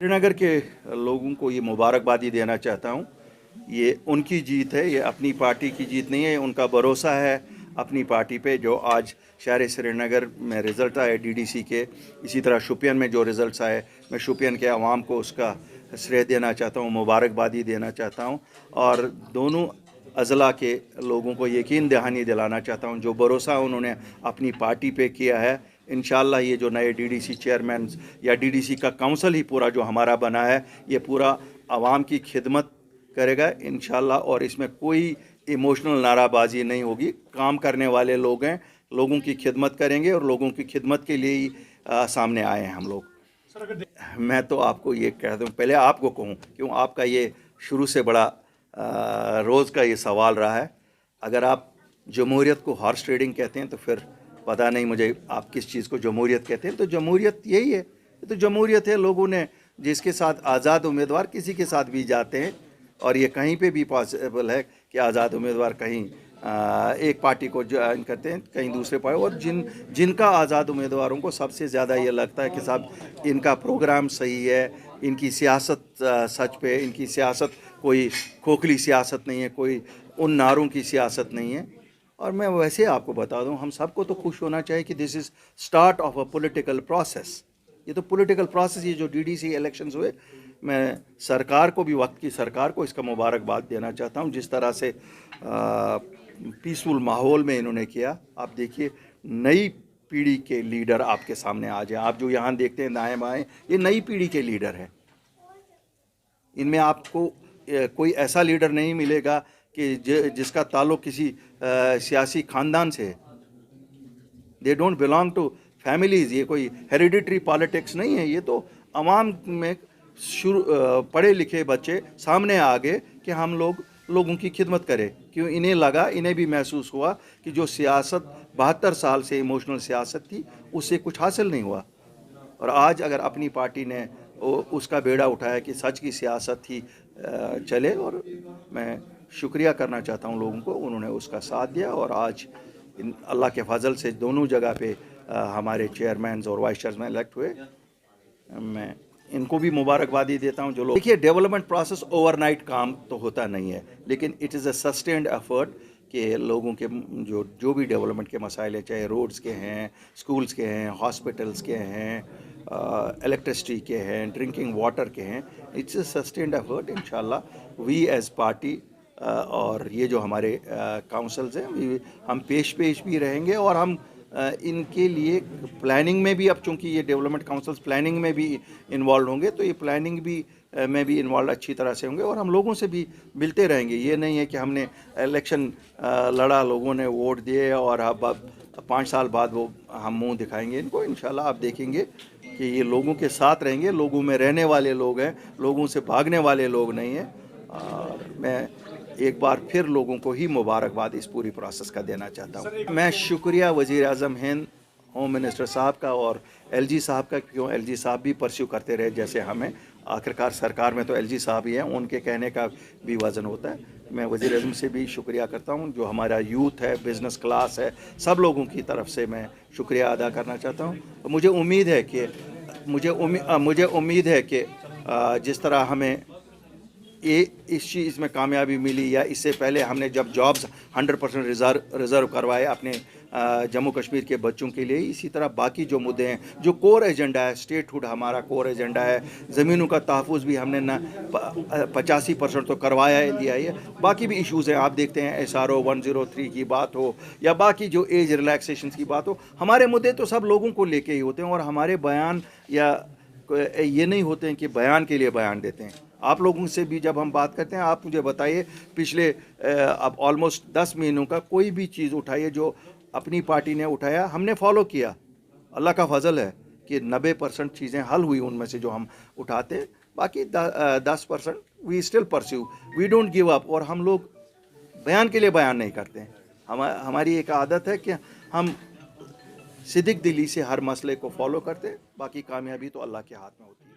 श्रीनगर के लोगों को ये मुबारकबादी देना चाहता हूँ। ये उनकी जीत है, ये अपनी पार्टी की जीत नहीं है। उनका भरोसा है अपनी पार्टी पे। जो आज शहर श्रीनगर में रिज़ल्ट आए डीडीसी के, इसी तरह शोपियान में जो रिज़ल्ट्स आए, मैं शोपियान के आवाम को उसका श्रेय देना चाहता हूँ, मुबारकबादी देना चाहता हूँ। और दोनों अज़ला के लोगों को यकीन दहानी दिलाना चाहता हूँ, जो भरोसा उन्होंने अपनी पार्टी पे किया है, इंशाअल्लाह ये जो नए डीडीसी चेयरमैन या डीडीसी का काउंसिल ही पूरा जो हमारा बना है, ये पूरा आवाम की खिदमत करेगा इंशाअल्लाह। और इसमें कोई इमोशनल नाराबाजी नहीं होगी। काम करने वाले लोग हैं, लोगों की खिदमत करेंगे और लोगों की खिदमत के लिए ही सामने आए हैं हम लोग। मैं तो आपको ये कह दूँ, पहले आपको कहूँ, क्यों आपका ये शुरू से बड़ा रोज़ का ये सवाल रहा है। अगर आप जमहूरियत को हॉर्स ट्रेडिंग कहते हैं तो फिर पता नहीं मुझे आप किस चीज़ को जमहूरियत कहते हैं। तो जमहूरियत यही है, तो जमहूरियत है। लोगों ने जिसके साथ आज़ाद उम्मीदवार किसी के साथ भी जाते हैं, और ये कहीं पे भी पॉसिबल है कि आज़ाद उम्मीदवार कहीं एक पार्टी को ज्वाइन करते हैं, कहीं दूसरे पार्टी। और जिनका आज़ाद उम्मीदवारों को सबसे ज़्यादा ये लगता है कि साहब इनका प्रोग्राम सही है, इनकी सियासत सच पे, इनकी सियासत कोई खोखली सियासत नहीं है, कोई उन नारों की सियासत नहीं है। और मैं वैसे आपको बता दूं, हम सबको तो खुश होना चाहिए कि this is start of a political process. ये तो पॉलिटिकल प्रोसेस, ये जो डीडीसी इलेक्शंस हुए, मैं सरकार को भी, वक्त की सरकार को इसका मुबारकबाद देना चाहता हूँ। जिस तरह से पीसफुल माहौल में इन्होंने किया, आप देखिए नई पीढ़ी के लीडर आपके सामने आ जाए। आप जो यहाँ देखते हैं दाएँ बाएँ, ये नई पीढ़ी के लीडर हैं। इनमें आपको कोई ऐसा लीडर नहीं मिलेगा कि जिसका ताल्लुक़ किसी सियासी ख़ानदान से है। They don't belong to families. ये कोई हेरिडिटरी पॉलिटिक्स नहीं है। ये तो अवाम में पढ़े लिखे बच्चे सामने आ गए कि हम लोगों की खिदमत करें। क्यों इन्हें लगा, इन्हें भी महसूस हुआ कि जो सियासत 72 साल से इमोशनल सियासत थी, उससे कुछ हासिल नहीं हुआ। और आज अगर अपनी पार्टी ने उसका बेड़ा उठाया कि सच की सियासत ही चले, और मैं शुक्रिया करना चाहता हूँ लोगों को, उन्होंने उसका साथ दिया। और आज अल्लाह के फजल से दोनों जगह पे हमारे चेयरमैन और वाइस चेयरमैन इलेक्ट हुए। मैं इनको भी मुबारकबादी देता हूँ। जो लोग देखिए, डेवलपमेंट प्रोसेस ओवरनाइट काम तो होता नहीं है, लेकिन it is a sustained effort कि लोगों के जो भी डेवलपमेंट के मसाइल हैं, चाहे रोड्स के हैं, स्कूल्स के हैं, हॉस्पिटल्स के हैं, इलेक्ट्रिसिटी के हैं, ड्रिंकिंग वाटर के हैं, इट्स अ सस्टेन्ड एफर्ट। इंशाल्लाह वी एज़ पार्टी और ये जो हमारे काउंसिल्स हैं, हम पेश भी रहेंगे। और हम इनके लिए प्लानिंग में भी, अब चूँकि ये डेवलपमेंट काउंसिल्स प्लानिंग में भी इन्वॉल्व होंगे, तो ये प्लानिंग भी में भी इन्वॉल्व अच्छी तरह से होंगे। और हम लोगों से भी मिलते रहेंगे। ये नहीं है कि हमने इलेक्शन लड़ा, लोगों ने वोट दिए और अब 5 साल बाद वो हम मुंह दिखाएंगे इनको। इंशाल्लाह आप देखेंगे कि ये लोगों के साथ रहेंगे, लोगों में रहने वाले लोग हैं, लोगों से भागने वाले लोग नहीं हैं। और मैं एक बार फिर लोगों को ही मुबारकबाद इस पूरी प्रोसेस का देना चाहता हूँ। मैं शुक्रिया वज़ीर-ए-आज़म हिंद, होम मिनिस्टर साहब का और एलजी साहब का, क्यों एलजी साहब भी परस्यू करते रहे जैसे हमें। आखिरकार सरकार में तो एलजी साहब ही हैं, उनके कहने का भी वज़न होता है। मैं वज़ीर-ए-आज़म से भी शुक्रिया करता हूँ। जो हमारा यूथ है, बिज़नेस क्लास है, सब लोगों की तरफ से मैं शुक्रिया अदा करना चाहता हूँ। मुझे उम्मीद है कि जिस तरह हमें इस चीज़ में कामयाबी मिली, या इससे पहले हमने जब जॉब्स 100% रिज़र्व करवाए अपने जम्मू कश्मीर के बच्चों के लिए, इसी तरह बाकी जो मुद्दे हैं, जो कोर एजेंडा है, स्टेटहुड हमारा कोर एजेंडा है, ज़मीनों का तहफ़्फ़ुज़ भी हमने ना 85% तो करवाया लिया है। बाकी भी इश्यूज़ हैं, आप देखते हैं SRO 103 की बात हो या बाकी जो एज रिलैक्सेशन की बात हो, हमारे मुद्दे तो सब लोगों को लेके ही होते हैं। और हमारे बयान या ये नहीं होते हैं कि बयान के लिए बयान देते हैं। आप लोगों से भी जब हम बात करते हैं, आप मुझे बताइए पिछले अब ऑलमोस्ट 10 महीनों का कोई भी चीज़ उठाइए जो अपनी पार्टी ने उठाया, हमने फॉलो किया। अल्लाह का फजल है कि 90% चीज़ें हल हुई उनमें से जो हम उठाते। बाकी 10% we still pursue, we don't give up. और हम लोग बयान के लिए बयान नहीं करते हैं। हमारी एक आदत है कि हम सिद्दीक दिली से हर मसले को फॉलो करते हैं। बाकी कामयाबी तो अल्लाह के हाथ में होती है।